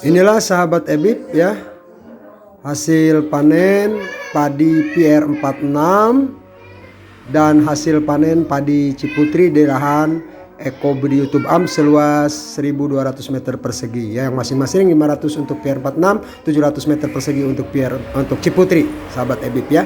Inilah sahabat Ebib ya, hasil panen padi PR46 dan hasil panen padi Ciputri di lahan Eko Budi YouTube Am seluas 1200 meter persegi ya, yang masing-masing 500 untuk PR46, 700 meter persegi untuk Ciputri, sahabat Ebib ya.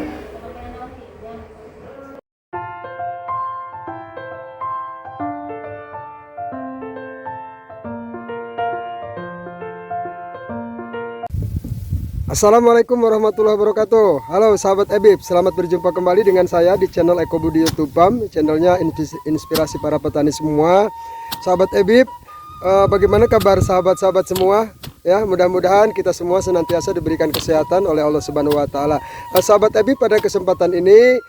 Assalamualaikum warahmatullahi wabarakatuh. Halo sahabat Ebib, selamat berjumpa kembali dengan saya di channel Eko Budi YouTube Farm, channelnya inspirasi para petani semua. Sahabat Ebib, bagaimana kabar sahabat-sahabat semua? Ya, mudah-mudahan kita semua senantiasa diberikan kesehatan oleh Allah Subhanahu wa taala. Sahabat Ebib, pada kesempatan ini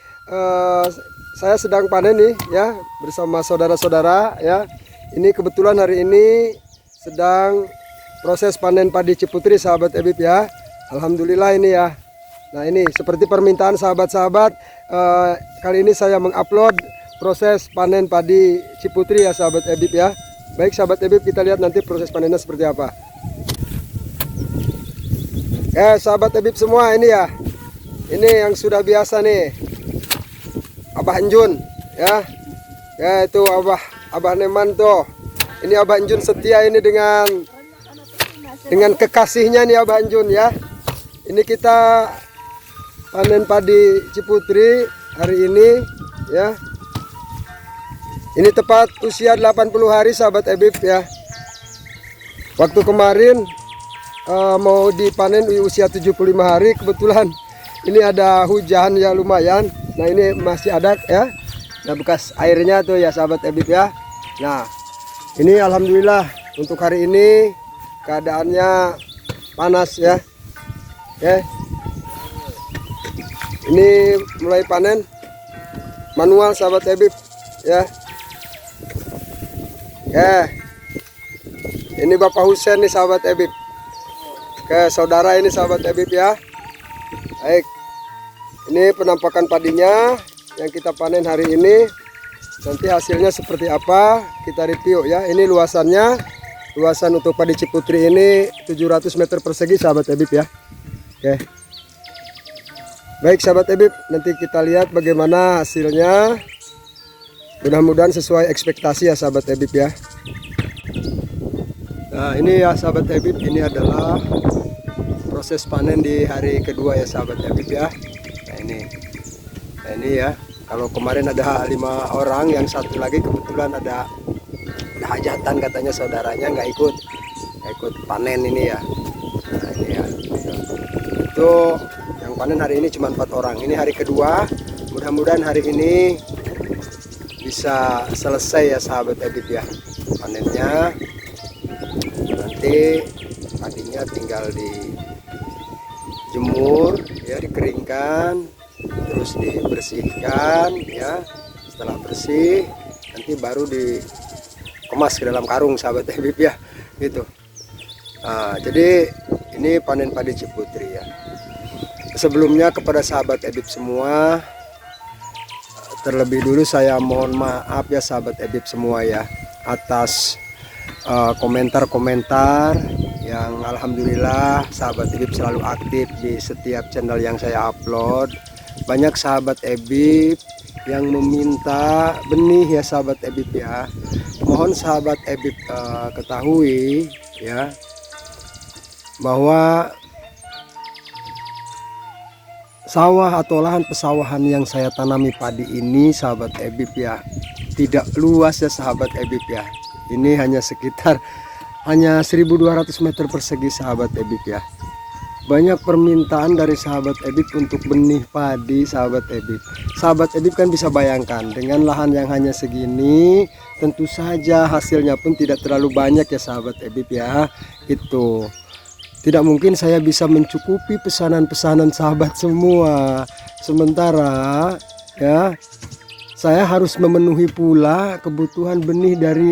saya sedang panen nih ya bersama saudara-saudara ya. Ini kebetulan hari ini sedang proses panen padi Ciputri sahabat Ebib ya. Alhamdulillah ini ya. Nah ini seperti permintaan sahabat-sahabat, kali ini saya mengupload proses panen padi Ciputri ya sahabat Ebib ya. Baik sahabat Ebib, kita lihat nanti proses panennya seperti apa. Sahabat Ebib semua, ini ya. Ini yang sudah biasa nih, Abah Enjun ya. Ya itu Abah Nemanto. Ini Abah Enjun setia ini dengan kekasihnya nih Abah Enjun ya. Ini kita panen padi Ciputri hari ini ya. Ini tepat usia 80 hari sahabat Ebib ya. Waktu kemarin mau dipanen usia 75 hari, kebetulan ini ada hujan ya lumayan. Nah ini masih ada ya. Nah bekas airnya tuh ya sahabat Ebib ya. Nah ini alhamdulillah untuk hari ini keadaannya panas ya. Ini mulai panen manual sahabat Ebib ya. Ini Bapak Husen nih sahabat Ebib. Saudara ini sahabat Ebib ya. Baik. Ini penampakan padinya yang kita panen hari ini. Nanti hasilnya seperti apa kita review ya. Ini luasannya. Luasan untuk padi Ciputri ini 700 meter persegi sahabat Ebib ya. Baik sahabat Ebib, nanti kita lihat bagaimana hasilnya. Mudah-mudahan sesuai ekspektasi ya sahabat Ebib ya. Nah ini ya sahabat Ebib, ini adalah proses panen di hari kedua ya sahabat Ebib ya. Nah ini ya. Kalau kemarin ada 5 orang, yang satu lagi kebetulan ada hajatan katanya saudaranya nggak ikut panen ini ya. Nah ini ya. Itu yang panen hari ini cuma 4 orang. Ini hari kedua. Mudah-mudahan hari ini bisa selesai ya sahabat Ebib ya panennya. Nanti padinya tinggal dijemur ya, dikeringkan, terus dibersihkan ya. Setelah bersih nanti baru dikemas ke dalam karung sahabat Ebib ya gitu. Nah, jadi ini panen padi Ciputri ya. Sebelumnya kepada sahabat Ebib semua, terlebih dulu saya mohon maaf ya sahabat Ebib semua ya atas komentar-komentar yang alhamdulillah sahabat Ebib selalu aktif di setiap channel yang saya upload. Banyak sahabat Ebib yang meminta benih ya sahabat Ebib ya. Mohon sahabat Ebib ketahui ya bahwa sawah atau lahan pesawahan yang saya tanami padi ini sahabat Ebib ya tidak luas ya sahabat Ebib ya. Ini hanya sekitar 1200 meter persegi sahabat Ebib ya. Banyak permintaan dari sahabat Ebib untuk benih padi sahabat Ebib. Sahabat Ebib kan bisa bayangkan dengan lahan yang hanya segini, tentu saja hasilnya pun tidak terlalu banyak ya sahabat Ebib ya. Itu tidak mungkin saya bisa mencukupi pesanan-pesanan sahabat semua. Sementara ya saya harus memenuhi pula kebutuhan benih dari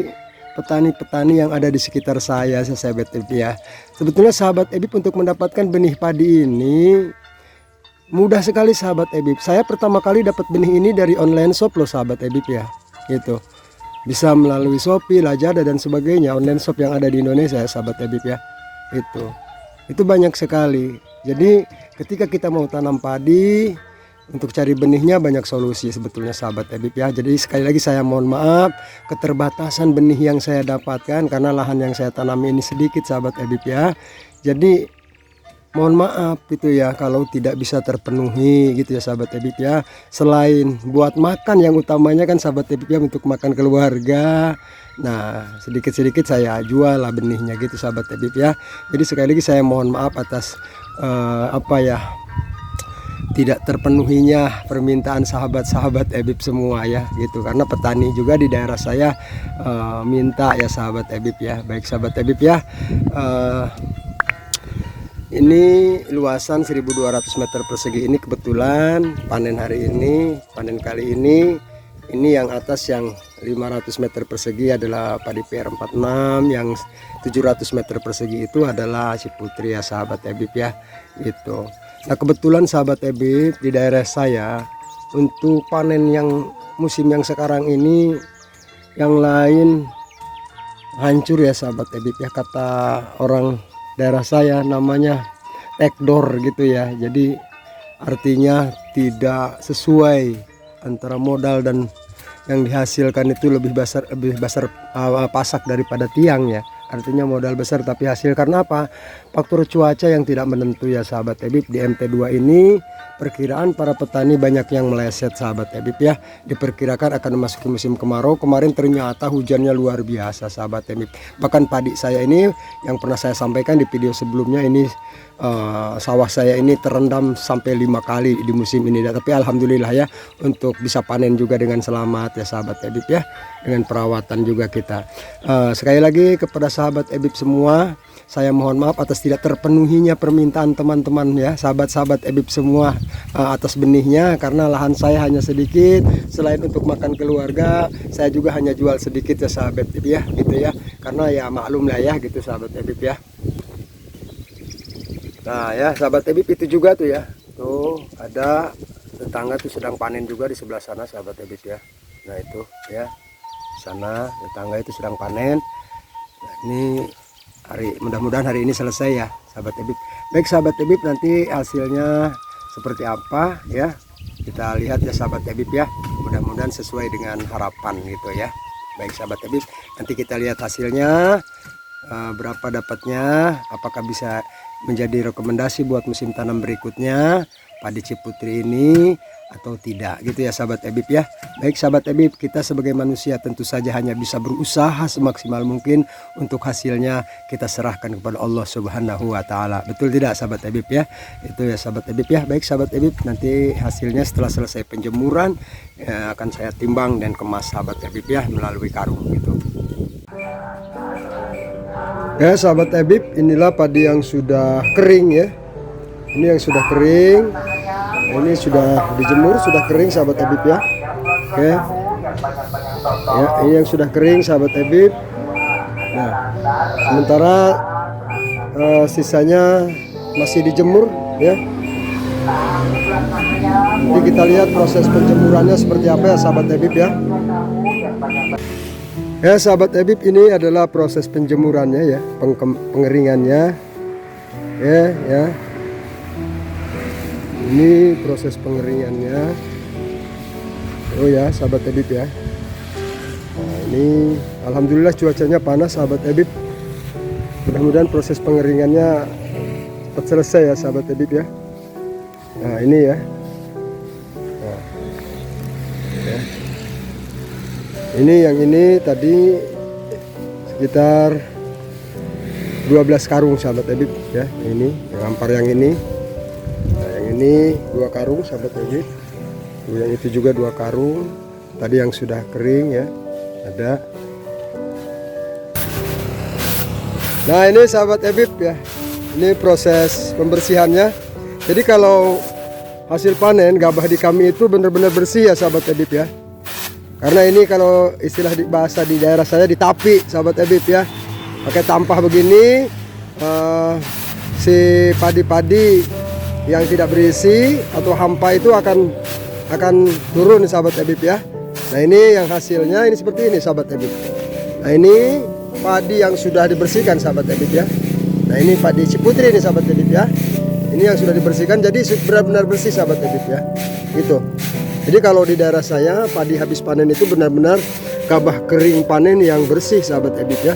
petani-petani yang ada di sekitar saya sahabat Ebib ya. Sebetulnya sahabat Ebib untuk mendapatkan benih padi ini mudah sekali sahabat Ebib. Saya pertama kali dapat benih ini dari online shop loh sahabat Ebib ya. Gitu. Bisa melalui Shopee, Lazada dan sebagainya, online shop yang ada di Indonesia sahabat Ebib ya. Itu banyak sekali. Jadi ketika kita mau tanam padi, untuk cari benihnya banyak solusi sebetulnya sahabat Ebib ya. Jadi sekali lagi saya mohon maaf keterbatasan benih yang saya dapatkan karena lahan yang saya tanami ini sedikit sahabat Ebib ya. Jadi mohon maaf gitu ya kalau tidak bisa terpenuhi gitu ya sahabat Ebib ya. Selain buat makan, yang utamanya kan sahabat Ebib ya untuk makan keluarga. Nah sedikit-sedikit saya jual lah benihnya gitu sahabat Ebib ya. Jadi sekali lagi saya mohon maaf atas tidak terpenuhinya permintaan sahabat-sahabat Ebib semua ya gitu, karena petani juga di daerah saya minta ya sahabat Ebib ya. Baik sahabat Ebib ya, ini luasan 1200 meter persegi ini kebetulan panen hari ini, panen kali ini yang atas yang 500 meter persegi adalah padi PR46, yang 700 meter persegi itu adalah Ciputri ya sahabat Ebib ya gitu. Nah kebetulan sahabat Ebib di daerah saya untuk panen yang musim yang sekarang ini yang lain hancur ya sahabat Ebib ya, kata orang daerah saya namanya tekdor gitu ya. Jadi artinya tidak sesuai antara modal dan yang dihasilkan itu lebih besar pasak daripada tiang ya. Artinya modal besar tapi hasil, karena apa? Faktor cuaca yang tidak menentu ya sahabat Ebib. Di MT2 ini perkiraan para petani banyak yang meleset sahabat Ebib ya. Diperkirakan akan memasuki musim kemarau. Kemarin ternyata hujannya luar biasa sahabat Ebib. Bahkan padi saya ini yang pernah saya sampaikan di video sebelumnya ini, sawah saya ini terendam sampai 5 kali di musim ini. Tapi alhamdulillah ya untuk bisa panen juga dengan selamat ya sahabat Ebib ya, dengan perawatan juga kita. Sekali lagi kepada sahabat Ebib semua, saya mohon maaf atas tidak terpenuhinya permintaan teman-teman ya, sahabat-sahabat Ebib semua atas benihnya, karena lahan saya hanya sedikit. Selain untuk makan keluarga, saya juga hanya jual sedikit ya sahabat Ebib ya gitu ya, karena ya maklum lah ya gitu sahabat Ebib ya. Nah ya sahabat Ebib, itu juga tuh ya, tuh ada tetangga tuh sedang panen juga di sebelah sana sahabat Ebib ya. Nah itu ya, sana tetangga itu sedang panen. Nah, ini mudah-mudahan hari ini selesai ya sahabat Ebib. Baik sahabat Ebib, nanti hasilnya seperti apa ya kita lihat ya sahabat Ebib ya, mudah-mudahan sesuai dengan harapan gitu ya. Baik sahabat Ebib, nanti kita lihat hasilnya berapa dapatnya, apakah bisa menjadi rekomendasi buat musim tanam berikutnya padi Ciputri ini atau tidak gitu ya sahabat Ebib ya. Baik sahabat Ebib, kita sebagai manusia tentu saja hanya bisa berusaha semaksimal mungkin, untuk hasilnya kita serahkan kepada Allah Subhanahu wa taala. Betul tidak sahabat Ebib ya? Itu ya sahabat Ebib ya. Baik sahabat Ebib, nanti hasilnya setelah selesai penjemuran akan saya timbang dan kemas sahabat Ebib ya melalui karung gitu. Ya sahabat Ebib, inilah padi yang sudah kering ya. Ini yang sudah kering. Ini sudah dijemur, sudah kering sahabat Ebib ya. Oke. Ya, ini yang sudah kering sahabat Ebib. Nah, sementara sisanya masih dijemur ya. Nanti kita lihat proses penjemurannya seperti apa ya sahabat Ebib ya. Ya sahabat Ebib, ini adalah proses penjemurannya ya, pengeringannya ya. Ini proses pengeringannya. Oh ya sahabat Ebib ya. Nah, ini alhamdulillah cuacanya panas sahabat Ebib. Mudah-mudahan proses pengeringannya cepat selesai ya sahabat Ebib ya. Nah ini ya. Nah, ya. Ini yang ini tadi sekitar 12 karung sahabat Ebib ya. Ini yang ampar yang ini. Nah, yang ini 2 karung sahabat Ebib. Yang itu juga 2 karung. Tadi yang sudah kering ya, ada. Nah, ini sahabat Ebib ya. Ini proses pembersihannya. Jadi kalau hasil panen gabah di kami itu benar-benar bersih ya sahabat Ebib ya. Karena ini kalau istilah bahasa di daerah saya ditapi sahabat Ebib ya, pakai tampah begini, si padi-padi yang tidak berisi atau hampa itu akan turun sahabat Ebib ya. Nah ini yang hasilnya ini seperti ini sahabat Ebib. Nah ini padi yang sudah dibersihkan sahabat Ebib ya. Nah ini padi Ciputri ini sahabat Ebib ya. Ini yang sudah dibersihkan, jadi benar-benar bersih sahabat Ebib ya. Gitu. Jadi kalau di daerah saya padi habis panen itu benar-benar gabah kering panen yang bersih sahabat Ebib ya.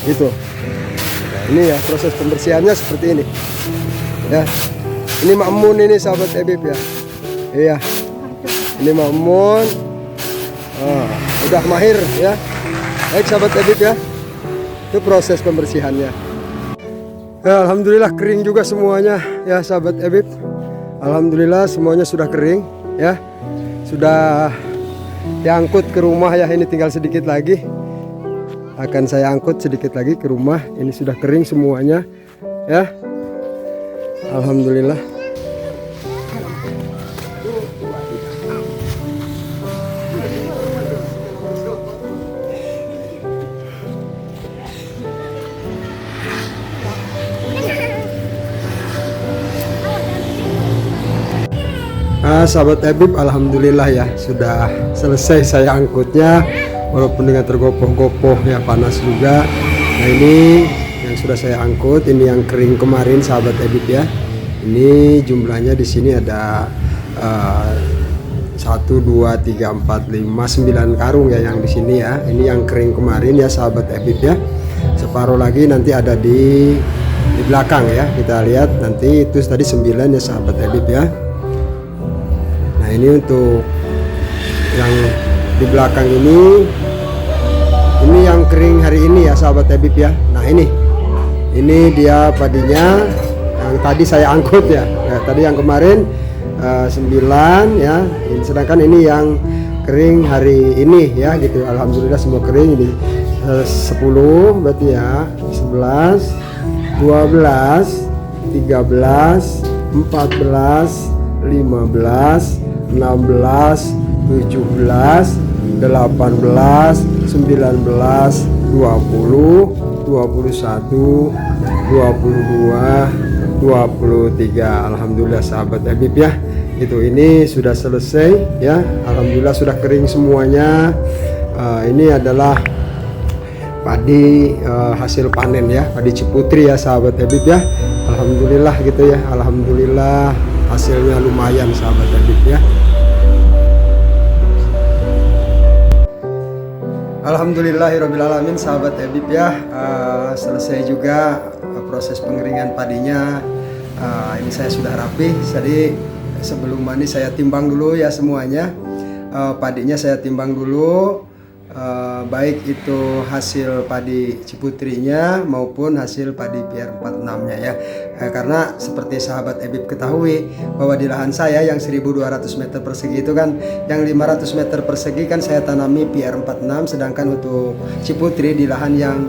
Gitu. Nah, ini ya proses pembersihannya seperti ini. Ya. Ini Makmun ini sahabat Ebib ya. Iya. Ini Makmun. Udah mahir ya. Baik sahabat Ebib ya. Itu proses pembersihannya. Ya, alhamdulillah kering juga semuanya ya sahabat Ebib. Alhamdulillah semuanya sudah kering ya. Sudah diangkut ke rumah ya. Ini tinggal sedikit lagi. Akan saya angkut sedikit lagi ke rumah. Ini sudah kering semuanya ya. Alhamdulillah. Sahabat Ebib, alhamdulillah ya sudah selesai saya angkutnya, walaupun dengan tergopoh-gopoh ya, panas juga. Nah ini yang sudah saya angkut, ini yang kering kemarin sahabat Ebib ya. Ini jumlahnya di sini ada 1, 2, 3, 4, 5, 9 karung ya yang di sini ya. Ini yang kering kemarin ya sahabat Ebib ya. Separuh lagi nanti ada di belakang ya. Kita lihat nanti itu tadi 9 ya sahabat Ebib ya. Nah ini untuk yang di belakang ini yang kering hari ini ya sahabat Ebib ya. Nah ini dia padinya yang tadi saya angkut ya. Nah, tadi yang kemarin 9 ya. Sedangkan ini yang kering hari ini ya gitu. Alhamdulillah semua kering. Ini 10 berarti ya, 11, 12, 13, 14, 15, 16, 17, 18, 19, 20, 21, 22, 23. Alhamdulillah sahabat Ebib ya. Itu ini sudah selesai ya. Alhamdulillah sudah kering semuanya. Ini adalah padi hasil panen ya, padi Ciputri ya sahabat Ebib ya. Alhamdulillah gitu ya. Alhamdulillah hasilnya lumayan sahabat Ebib ya. Alhamdulillahirrabbilalamin sahabat Ebib ya. Selesai juga proses pengeringan padinya. Ini saya sudah rapi. Jadi sebelum mandi saya timbang dulu ya semuanya. Padinya saya timbang dulu, baik itu hasil padi Ciputrinya maupun hasil padi PR46-nya ya. Karena seperti sahabat Ebib ketahui bahwa di lahan saya yang 1200 meter persegi itu kan, yang 500 meter persegi kan saya tanami PR46, sedangkan untuk Ciputri di lahan yang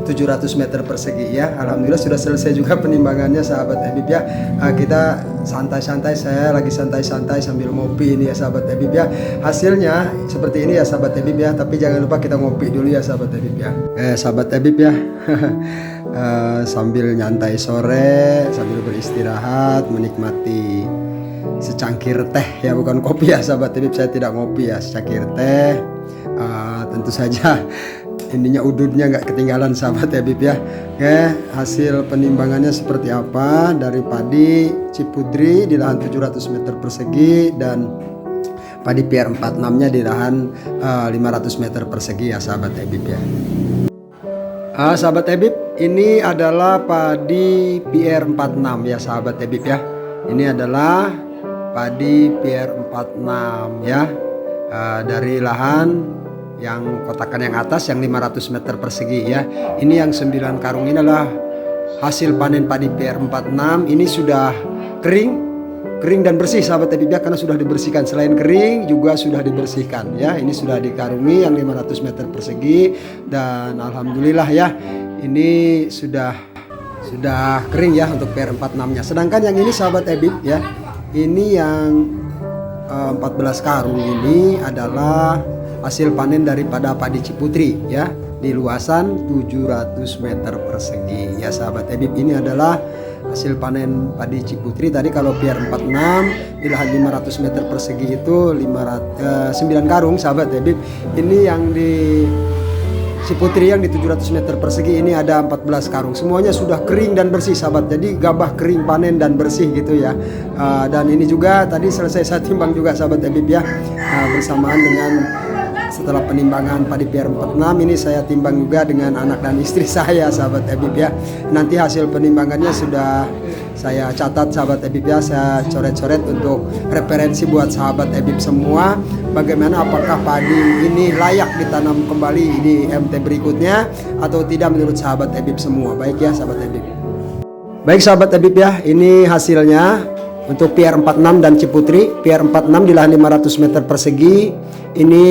700 meter persegi ya. Alhamdulillah sudah selesai juga penimbangannya sahabat Ebib ya. Kita santai-santai, saya lagi santai-santai sambil ngopi ini ya sahabat Ebib ya. Hasilnya seperti ini ya sahabat Ebib ya. Tapi jangan lupa kita ngopi dulu ya sahabat Ebib ya. Sahabat Ebib ya. Sambil nyantai sore, sambil beristirahat, menikmati secangkir teh ya, bukan kopi ya sahabat Ebib. Saya tidak ngopi ya, secangkir teh. Tentu saja ininya udutnya nggak ketinggalan sahabat Ebib ya. Oke, hasil penimbangannya seperti apa dari padi Ciputri di lahan 700 meter persegi dan padi PR46-nya di lahan 500 meter persegi ya sahabat Ebib ya. Sahabat Ebib, ini adalah padi PR46 ya sahabat Ebib ya. Ini adalah padi PR46 ya, dari lahan yang kotakan yang atas yang 500 meter persegi ya. Ini yang 9 karung ini adalah hasil panen padi PR46. Ini sudah kering dan bersih sahabat Ebib ya, karena sudah dibersihkan. Selain kering juga sudah dibersihkan ya. Ini sudah dikarungi yang 500 meter persegi dan alhamdulillah ya, ini sudah kering ya untuk PR46-nya. Sedangkan yang ini sahabat Ebib ya, ini yang 14 karung ini adalah hasil panen daripada padi Ciputri ya, di luasan 700 meter persegi ya sahabat Ebib. Ini adalah hasil panen padi Ciputri. Tadi kalau PR46 di lahan 500 meter persegi itu 9 karung sahabat Ebib. Ini yang di Ciputri yang di 700 meter persegi ini ada 14 karung. Semuanya sudah kering dan bersih sahabat. Jadi gabah kering panen dan bersih gitu ya. Dan ini juga tadi selesai saya timbang juga sahabat Ebib ya. Bersamaan dengan setelah penimbangan padi PR46 ini saya timbang juga dengan anak dan istri saya sahabat Ebib ya. Nanti hasil penimbangannya sudah saya catat sahabat Ebib ya, saya coret-coret untuk referensi buat sahabat Ebib semua. Bagaimana apakah padi ini layak ditanam kembali di MT berikutnya atau tidak menurut sahabat Ebib semua. Baik ya sahabat Ebib. Baik sahabat Ebib ya, ini hasilnya untuk PR46 dan Ciputri. PR46 di lahan 500 meter persegi. Ini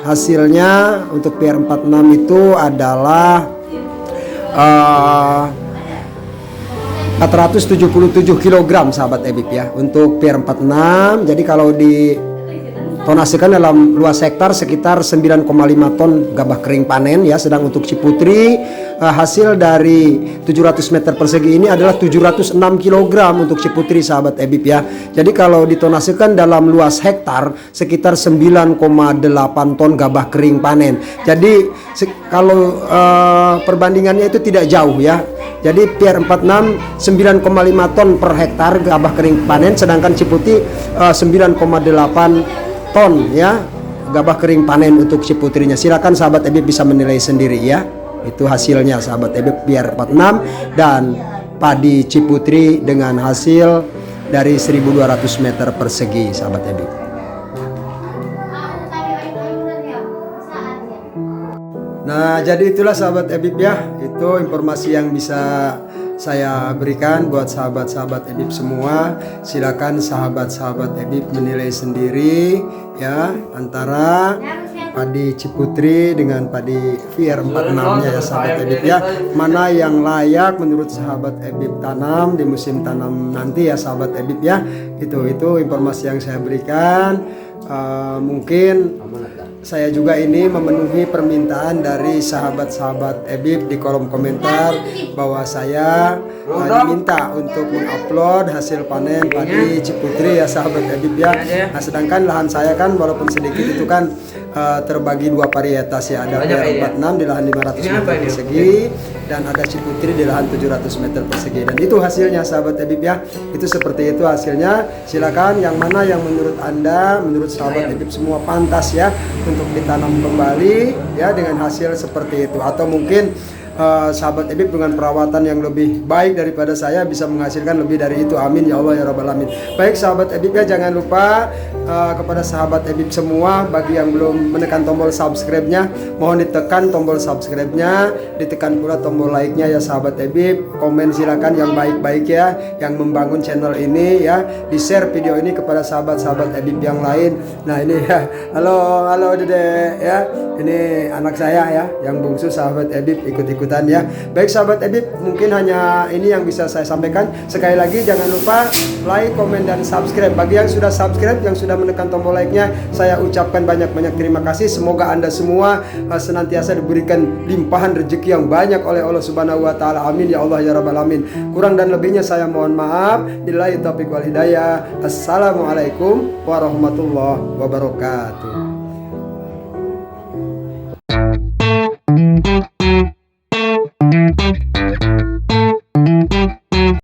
hasilnya untuk PR46 itu adalah 477 kg sahabat Ebib ya untuk PR46. Jadi kalau ditonasikan dalam luas hektar sekitar 9,5 ton gabah kering panen ya. Sedang untuk Ciputri hasil dari 700 meter persegi ini adalah 706 kg untuk Ciputri sahabat Ebib ya. Jadi kalau ditonasikan dalam luas hektar sekitar 9,8 ton gabah kering panen. Jadi kalau perbandingannya itu tidak jauh ya. Jadi PR46 9,5 ton per hektar gabah kering panen, sedangkan Ciputri 9,8 ton ya gabah kering panen untuk Ciputrinya. Silakan sahabat Ebib bisa menilai sendiri ya. Itu hasilnya sahabat Ebib PR46 dan padi Ciputri dengan hasil dari 1200 meter persegi sahabat Ebib. Nah, jadi itulah sahabat Ebib ya. Itu informasi yang bisa saya berikan buat sahabat-sahabat Ebib semua. Silakan sahabat-sahabat Ebib menilai sendiri ya antara padi Ciputri dengan padi VR46-nya ya sahabat Ebib ya. Mana yang layak menurut sahabat Ebib tanam di musim tanam nanti ya sahabat Ebib ya. Itu informasi yang saya berikan. Mungkin saya juga ini memenuhi permintaan dari sahabat-sahabat Ebib di kolom komentar bahwa saya diminta untuk mengupload hasil panen padi Ciputri ya sahabat Ebib ya. Nah, sedangkan lahan saya kan walaupun sedikit itu kan terbagi dua varietas ya, ada PR46 di lahan 500 meter persegi dan ada Ciputri di lahan 700 meter persegi. Dan itu hasilnya sahabat Ebib ya. Itu seperti itu hasilnya. Silakan yang mana yang menurut Anda, menurut sahabat Ebib semua pantas ya untuk ditanam kembali ya dengan hasil seperti itu, atau mungkin sahabat Ebib dengan perawatan yang lebih baik daripada saya bisa menghasilkan lebih dari itu. Amin ya Allah ya Rabbal Alamin. Baik sahabat Ebib ya, jangan lupa kepada sahabat Ebib semua, bagi yang belum menekan tombol subscribe-nya, mohon ditekan tombol subscribe-nya, ditekan pula tombol like-nya ya sahabat Ebib. Komen silakan yang baik-baik ya, yang membangun channel ini ya. Di-share video ini kepada sahabat-sahabat Ebib yang lain. Nah ini ya, halo Dede ya. Ini anak saya ya, yang bungsu sahabat Ebib ikut-ikutan ya. Baik sahabat Ebib, mungkin hanya ini yang bisa saya sampaikan. Sekali lagi jangan lupa like, komen, dan subscribe. Bagi yang sudah subscribe, yang sudah menekan tombol like-nya, saya ucapkan banyak-banyak terima kasih. Semoga Anda semua senantiasa diberikan limpahan rezeki yang banyak oleh Allah Subhanahu wa taala. Amin ya Allah ya Rabbal Alamin. Kurang dan lebihnya saya mohon maaf. Billahi taufiq wal hidayah. Assalamualaikum warahmatullahi wabarakatuh.